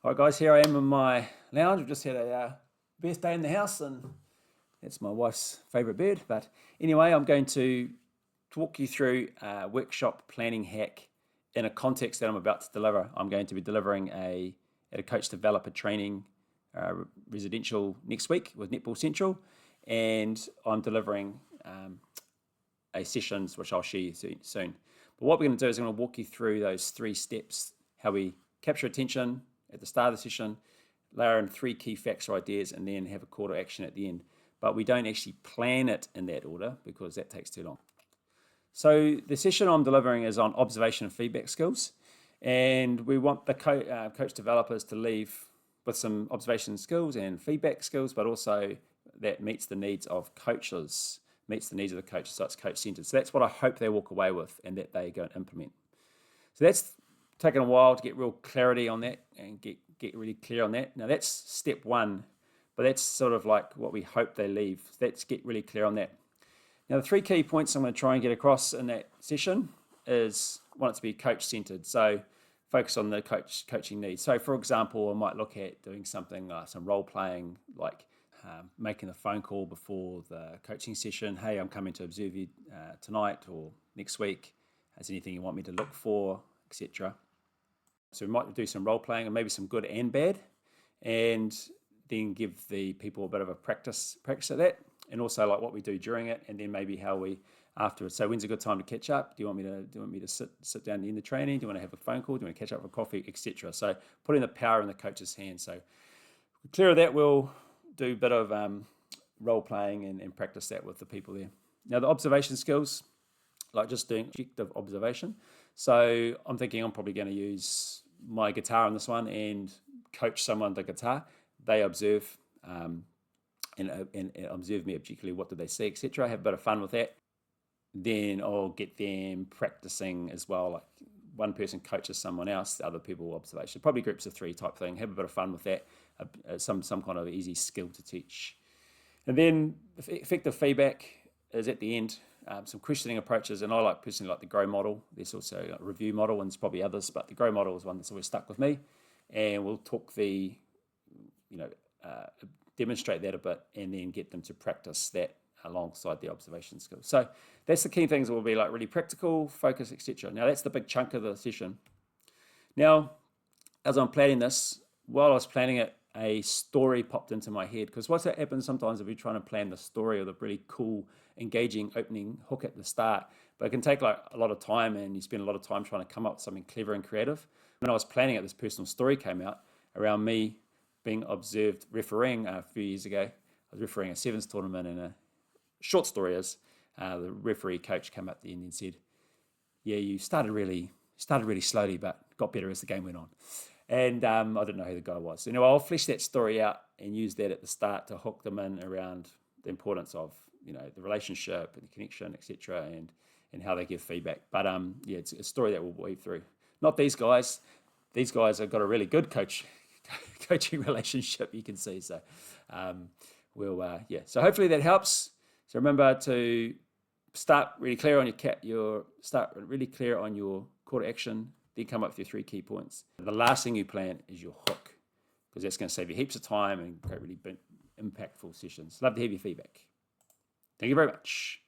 All right, guys, here I am in my lounge. We've just had a birthday in the house, and that's my wife's favourite bird. But anyway, I'm going to talk you through a workshop planning hack in a context that I'm about to deliver. I'm going to be delivering at a coach developer training residential next week with Netball Central, and I'm delivering a sessions which I'll share you soon. But what we're going to do is I'm going to walk you through those 3 steps: how we capture attention at the start of the session, layer in 3 key facts or ideas, and then have a call to action at the end. But we don't actually plan it in that order because that takes too long. So the session I'm delivering is on observation and feedback skills, and we want the coach developers to leave with some observation skills and feedback skills, but also that meets the needs of coaches, meets the needs of the coaches, so it's coach-centered. So that's what I hope they walk away with and that they go and implement. So that's taken a while to get real clarity on that and get really clear on that. Now that's step 1, but that's sort of like what we hope they leave. Let's get really clear on that. Now the 3 key points I'm going to try and get across in that session is, I want it to be coach-centered. So focus on the coaching needs. So for example, I might look at doing something, some role playing, like making a phone call before the coaching session. Hey, I'm coming to observe you tonight or next week. Is there anything you want me to look for, etc. So we might do some role playing and maybe some good and bad, and then give the people a bit of a practice at that, and also like what we do during it, and then maybe how we afterwards. So when's a good time to catch up? Do you want me to sit down in the training? Do you want to have a phone call? Do you want to catch up for coffee, etc. So putting the power in the coach's hands. So clear of that, we'll do a bit of role playing and practice that with the people there. Now the observation skills, like just doing objective observation. So I'm thinking I'm probably going to use my guitar on this one and coach someone the guitar. They observe and observe me objectively. What do they see, etc. Have a bit of fun with that. Then I'll get them practicing as well. Like one person coaches someone else, the other people observation. Probably groups of 3 type thing. Have a bit of fun with that. Some kind of easy skill to teach. And then effective feedback is at the end. Some questioning approaches, and I personally like the GROW model. There's also a review model, and there's probably others, but the GROW model is one that's always stuck with me. And we'll talk demonstrate that a bit, and then get them to practice that alongside the observation skills. So that's the key things that will be like really practical, focus, etc. Now that's the big chunk of the session. Now, as I'm planning this, while I was planning it, a story popped into my head, because what's that happens sometimes if you're trying to plan the story or the really cool, engaging opening hook at the start, but it can take like a lot of time, and you spend a lot of time trying to come up with something clever and creative. When I was planning it, this personal story came out around me being observed refereeing a few years ago. I was refereeing a sevens tournament, and a short story is the referee coach came up at the end and said, "Yeah, you started really slowly, but got better as the game went on." And I didn't know who the guy was. So, I'll flesh that story out and use that at the start to hook them in around the importance of the relationship and the connection, etc., and how they give feedback. But it's a story that we'll weave through. Not these guys. These guys have got a really good coaching relationship, you can see. So So hopefully that helps. So remember to start really clear on your call to action. Then come up with your 3 key points. The last thing you plan is your hook, because that's going to save you heaps of time and create really impactful sessions. Love to hear your feedback. Thank you very much.